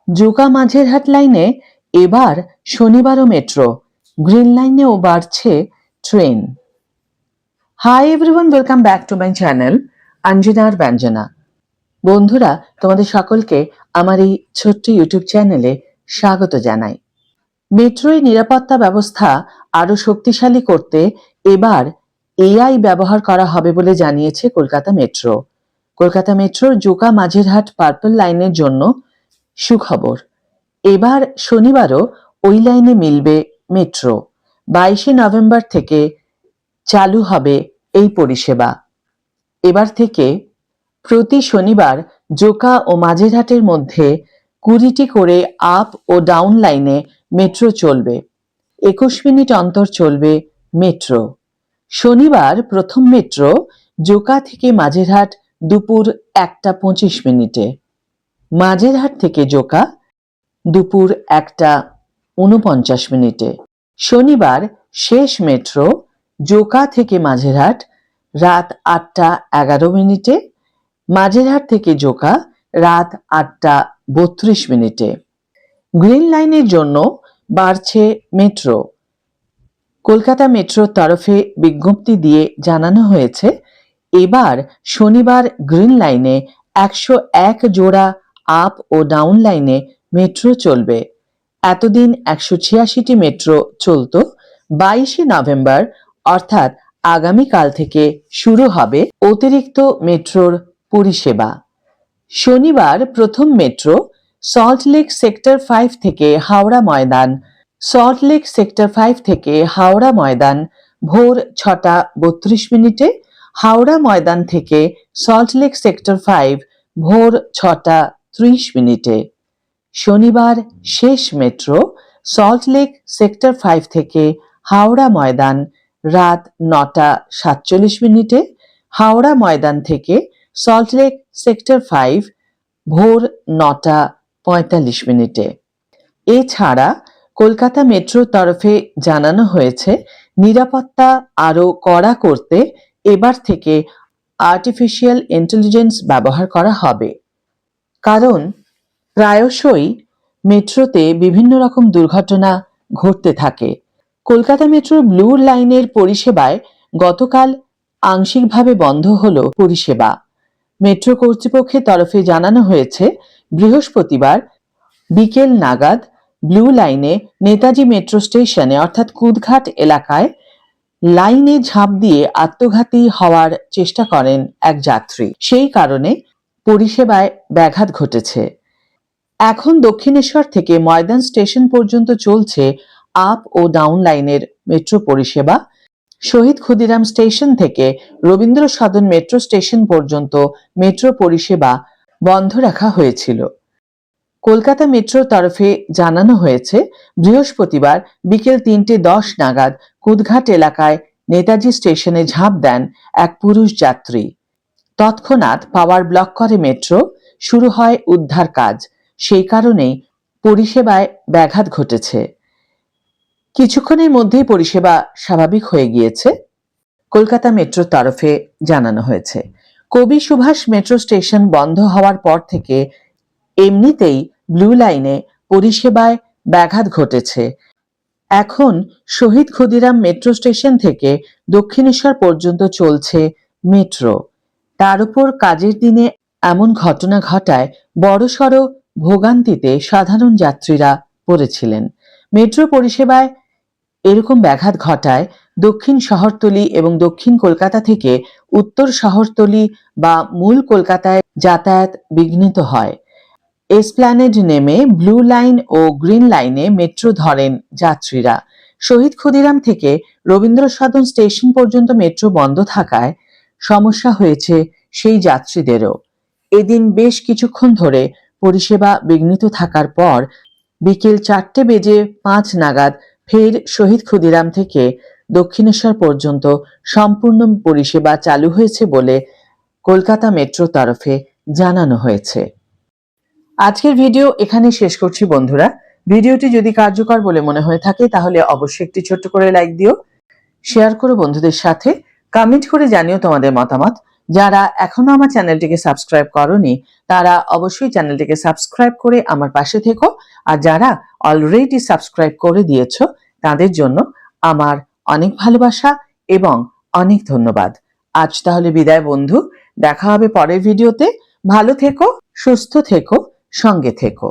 জোকা মাঝেরহাট লাইনে এবার শনিবারও metro, green লাইনেও বাড়ছে train. Hi everyone, welcome back to my channel অঞ্জনার ব্যঞ্জনা। বন্ধুরা, তোমাদের সকলকে আমার এই ছোট্ট ইউটিউব চ্যানেলে স্বাগত জানাই। মেট্রোয় নিরাপত্তা ব্যবস্থা আরো শক্তিশালী করতে এবার এআই ব্যবহার করা হবে বলে জানিয়েছে কলকাতা মেট্রো। কলকাতা মেট্রোর জোকা মাঝেরহাট পার্পল লাইনের জন্য সুখবর, এবার শনিবারও ওই লাইনে মিলবে মেট্রো। 22শে নভেম্বর থেকে চালু হবে এই পরিষেবা। এবার থেকে প্রতি শনিবার জোকা ও মাঝেরহাটের মধ্যে 20টি করে আপ ও ডাউন লাইনে মেট্রো চলবে। 21 মিনিট অন্তর চলবে মেট্রো। শনিবার প্রথম মেট্রো জোকা থেকে মাঝেরহাট দুপুর 1টা 25 মিনিটে, মাঝেরহাট থেকে জোকা দুপুর 1টা 49 মিনিটে। শনিবার শেষ মেট্রো জোকা থেকে মাঝেরহাট রাত 8টা 11 মিনিটে, মাঝেরহাট থেকে জোকা রাত 8টা 32 মিনিটে। গ্রিন লাইনের জন্য বাড়ছে মেট্রো। কলকাতা মেট্রোর তরফে বিজ্ঞপ্তি দিয়ে জানানো হয়েছে, এবার শনিবার গ্রিন লাইনে 101 জোড়া আপ ও ডাউন লাইনে মেট্রো চলবে। এতদিন 186টি মেট্রো চলত। 22শে নভেম্বর অর্থাৎ আগামীকাল থেকে শুরু হবে অতিরিক্ত মেট্রোর পরিষেবা। শনিবার প্রথম মেট্রো সল্টলেক সেক্টর 5 থেকে হাওড়া ময়দান, সল্টলেক সেক্টর 5 থেকে হাওড়া ময়দান ভোর 6টা 32 মিনিটে, হাওড়া ময়দান থেকে সল্টলেক সেক্টর 5 ভোর 6টা 30 মিনিটে। শনিবার শেষ মেট্রো সল্টলেক সেক্টর 5 থেকে হাওড়া ময়দান রাত 9টা 47 মিনিটে, হাওড়া ময়দান থেকে সল্টলেক সেক্টর 5 ভোর 9টা 45 মিনিটে। এছাড়া কলকাতা মেট্রোর তরফে জানানো হয়েছে, নিরাপত্তা আরো কড়া করতে এবার থেকে আর্টিফিশিয়াল ইন্টেলিজেন্স ব্যবহার করা হবে। কারণ প্রায়শই মেট্রোতে বিভিন্ন রকম দুর্ঘটনা ঘটতে থাকে। কলকাতা মেট্রোর ব্লু লাইনের পরিষেবায় গতকাল আংশিকভাবে বন্ধ হলো পরিষেবা। মেট্রো কর্তৃপক্ষের তরফে জানানো হয়েছে, বৃহস্পতিবার বিকেল নাগাদ ব্লু লাইনে নেতাজি মেট্রো স্টেশনে অর্থাৎ কুদঘাট এলাকায় লাইনে ঝাঁপ দিয়ে আত্মঘাতী হওয়ার চেষ্টা করেন এক যাত্রী। সেই কারণে পরিষেবায় ব্যাঘাত ঘটেছে। এখন দক্ষিণেশ্বর থেকে ময়দান স্টেশন পর্যন্ত চলছে আপ ও ডাউন লাইনের মেট্রো পরিষেবা। শহীদ ক্ষুদিরাম স্টেশন থেকে রবীন্দ্র সদন মেট্রো স্টেশন পর্যন্ত মেট্রো পরিষেবা বন্ধ রাখা হয়েছিল। কলকাতা মেট্রোর তরফে জানানো হয়েছে, বৃহস্পতিবার বিকেল 3:10 নাগাদ কুদঘাট এলাকায় নেতাজি স্টেশনে ঝাঁপ দেন এক পুরুষ যাত্রী। তৎক্ষণাৎ পাওয়ার ব্লক করে মেট্রো, শুরু হয় উদ্ধার কাজ। সেই কারণেই পরিষেবায় ব্যাঘাত ঘটেছে। কিছুক্ষণের মধ্যেই পরিষেবা স্বাভাবিক হয়ে গিয়েছে। কলকাতা মেট্রোর তরফে জানানো হয়েছে, কবি সুভাষ মেট্রো স্টেশন বন্ধ হওয়ার পর থেকে এমনিতেই ব্লু লাইনে পরিষেবায় ব্যাঘাত ঘটেছে। এখন শহীদ ক্ষুদিরাম মেট্রো স্টেশন থেকে দক্ষিণেশ্বর পর্যন্ত চলছে মেট্রো। তার উপর কাজের দিনে এমন ঘটনা ঘটায় বড়সড় ভোগান্তিতে সাধারণ যাত্রীরা পড়েছিলেন। মেট্রো পরিষেবায় এরকম ব্যাঘাত ঘটায় দক্ষিণ শহরতলি এবং দক্ষিণ কলকাতা থেকে উত্তর শহরতলি বা মূল কলকাতায় যাতায়াত বিঘ্নিত হয়। এসপ্ল্যানেড নেমে ব্লু লাইন ও গ্রিন লাইনে মেট্রো ধরেন যাত্রীরা। শহীদ ক্ষুদিরাম থেকে রবীন্দ্র সদন স্টেশন পর্যন্ত মেট্রো বন্ধ থাকায় সমস্যা হয়েছে সেই যাত্রীদেরও। এদিন বেশ কিছুক্ষণ ধরে পরিষেবা বিঘ্নিত থাকার পর বিকেল 4:05 নাগাদ ফের শহীদ ক্ষুদিরাম থেকে দক্ষিণেশ্বর পর্যন্ত সম্পূর্ণ পরিষেবা চালু হয়েছে বলে কলকাতা মেট্রোর তরফে জানানো হয়েছে। আজকের ভিডিও এখানে শেষ করছি বন্ধুরা। ভিডিওটি যদি কার্যকর বলে মনে হয়ে থাকে তাহলে অবশ্যই একটি ছোট্ট করে লাইক দিও, শেয়ার করো বন্ধুদের সাথে, কমেন্ট করে জানিও তোমাদের মতামত। যারা এখনো আমার চ্যানেলটিকে সাবস্ক্রাইব করনি তারা অবশ্যই চ্যানেলটিকে সাবস্ক্রাইব করে আমার পাশে থেকো, আর যারা অলরেডি সাবস্ক্রাইব করে দিয়েছো তাদের জন্য আমার অনেক ভালোবাসা এবং অনেক ধন্যবাদ। আজ তাহলে বিদায় বন্ধু, দেখা হবে পরের ভিডিওতে। ভালো থেকো, সুস্থ থেকো, সঙ্গে থেকো।